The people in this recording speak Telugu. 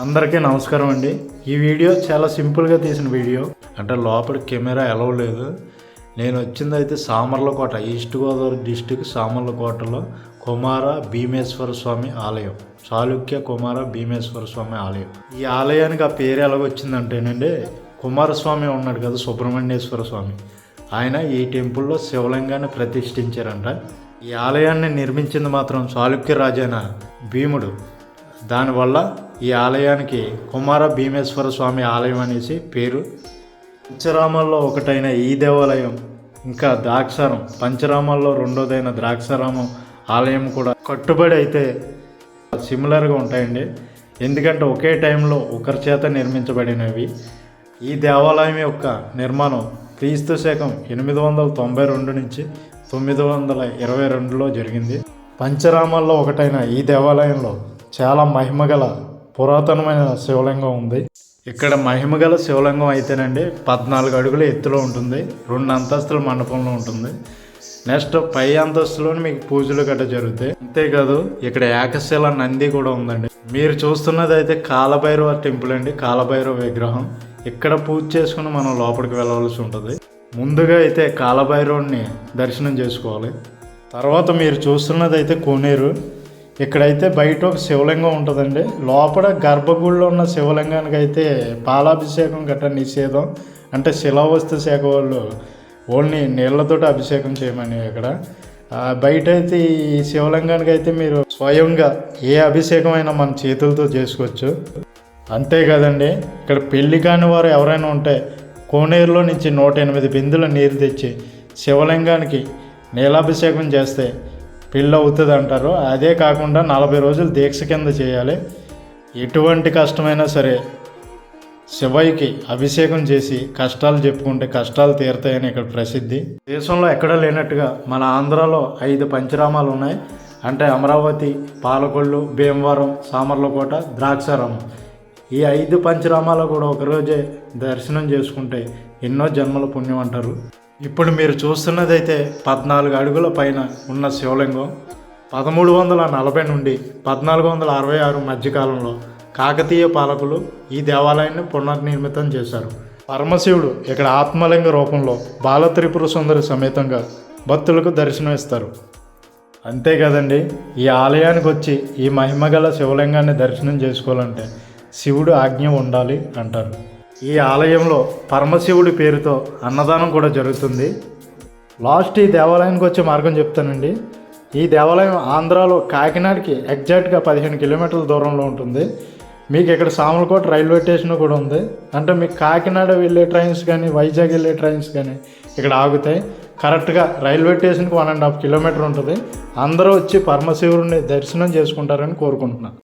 అందరికీ నమస్కారం అండి. ఈ వీడియో చాలా సింపుల్గా తీసిన వీడియో. అంటే లోపల కెమెరా అలౌ లేదు. నేను వచ్చింది అయితే సామర్లకోట, ఈస్ట్ గోదావరి డిస్టిక్ సామర్లకోటలో కుమార భీమేశ్వర స్వామి ఆలయం, చాళుక్య కుమార భీమేశ్వర స్వామి ఆలయం. ఈ ఆలయానికి ఆ పేరు ఎలాగొచ్చిందంటేనండి, కుమారస్వామి ఉన్నాడు కదా, సుబ్రహ్మణ్యేశ్వర స్వామి, ఆయన ఈ టెంపుల్లో శివలింగాన్ని ప్రతిష్ఠించారంట. ఈ ఆలయాన్ని నిర్మించింది మాత్రం చాళుక్య రాజైన భీముడు. దానివల్ల ఈ ఆలయానికి కుమార భీమేశ్వర స్వామి ఆలయం అనేసి పేరు. పంచరామాల్లో ఒకటైన ఈ దేవాలయం, ఇంకా ద్రాక్షారం, పంచరామాల్లో రెండోదైన ద్రాక్షారామం ఆలయం కూడా కట్టుబడి అయితే సిమిలర్గా ఉంటాయండి. ఎందుకంటే ఒకే టైంలో ఒకరి చేత నిర్మించబడినవి. ఈ దేవాలయం యొక్క నిర్మాణం క్రీస్తు శకం 892 నుంచి 922లో జరిగింది. పంచరామాల్లో ఒకటైన ఈ దేవాలయంలో చాలా మహిమగల పురాతనమైన శివలింగం ఉంది. ఇక్కడ మహిమగల శివలింగం అయితేనండి 14 అడుగుల ఎత్తులో ఉంటుంది, 2 అంతస్తుల మండపంలో ఉంటుంది. నెక్స్ట్ పై అంతస్తులోని మీకు పూజలు గట్రా జరుగుతాయి. అంతేకాదు ఇక్కడ ఏకశిల నంది కూడా ఉందండి. మీరు చూస్తున్నది అయితే కాలభైరవ టెంపుల్ అండి, కాలభైరవ విగ్రహం. ఇక్కడ పూజ చేసుకుని మనం లోపలికి వెళ్ళవలసి ఉంటుంది. ముందుగా అయితే కాలభైరవుని దర్శనం చేసుకోవాలి. తర్వాత మీరు చూస్తున్నది అయితే కోనేరు. ఇక్కడైతే బయట ఒక శివలింగం ఉంటుందండి. లోపల గర్భగుడిలో ఉన్న శివలింగానికి అయితే పాలాభిషేకం గట్రా నిషేధం. అంటే శిలావస్తు శాఖ వాళ్ళు ఓన్లీ నీళ్లతోటి అభిషేకం చేయమని. ఇక్కడ బయట అయితే ఈ శివలింగానికి అయితే మీరు స్వయంగా ఏ అభిషేకం అయినా మన చేతులతో చేసుకోవచ్చు. అంతేకాదండి, ఇక్కడ పెళ్లి కాని వారు ఎవరైనా ఉంటే కోనేరులో నుంచి 108 బిందుల నీరు తెచ్చి శివలింగానికి నీలాభిషేకం చేస్తే పెళ్ళి అవుతుంది అంటారు. అదే కాకుండా 40 రోజులు దీక్ష కింద చేయాలి. ఎటువంటి కష్టమైనా సరే శివయ్యకి అభిషేకం చేసి కష్టాలు చెప్పుకుంటే కష్టాలు తీరుతాయని ఇక్కడ ప్రసిద్ధి. దేశంలో ఎక్కడా లేనట్టుగా మన ఆంధ్రాలో 5 పంచరామాలు ఉన్నాయి. అంటే అమరావతి, పాలకొల్లు, భీమవరం, సామర్లకోట, ద్రాక్షారామం. ఈ 5 పంచరామాలు కూడా ఒకరోజే దర్శనం చేసుకుంటే ఎన్నో జన్మల పుణ్యం అంటారు. ఇప్పుడు మీరు చూస్తున్నదైతే 14 అడుగుల పైన ఉన్న శివలింగం 1340 నుండి 1466 మధ్యకాలంలో కాకతీయ పాలకులు ఈ దేవాలయాన్ని పునర్నిర్మితం చేశారు. పరమశివుడు ఇక్కడ ఆత్మలింగ రూపంలో బాలత్రిపుర సుందరి సమేతంగా భక్తులకు దర్శనం ఇస్తారు. అంతేకాదండి, ఈ ఆలయానికి వచ్చి ఈ మహిమగల శివలింగాన్ని దర్శనం చేసుకోవాలంటే శివుడు ఆజ్ఞ ఉండాలి అంటారు. ఈ ఆలయంలో పరమశివుడి పేరుతో అన్నదానం కూడా జరుగుతుంది. లాస్ట్ ఈ దేవాలయానికి వచ్చే మార్గం చెప్తానండి. ఈ దేవాలయం ఆంధ్రాలో కాకినాడకి ఎగ్జాక్ట్గా 15 కిలోమీటర్ల దూరంలో ఉంటుంది. మీకు ఇక్కడ సామర్లకోట రైల్వే స్టేషన్ కూడా ఉంది. అంటే మీకు కాకినాడ వెళ్ళే ట్రైన్స్ కానీ వైజాగ్ వెళ్ళే ట్రైన్స్ కానీ ఇక్కడ ఆగుతాయి. కరెక్ట్గా రైల్వే స్టేషన్కి 1.5 కిలోమీటర్ ఉంటుంది. అందరూ వచ్చి పరమశివుడిని దర్శనం చేసుకుంటారని కోరుకుంటున్నాను.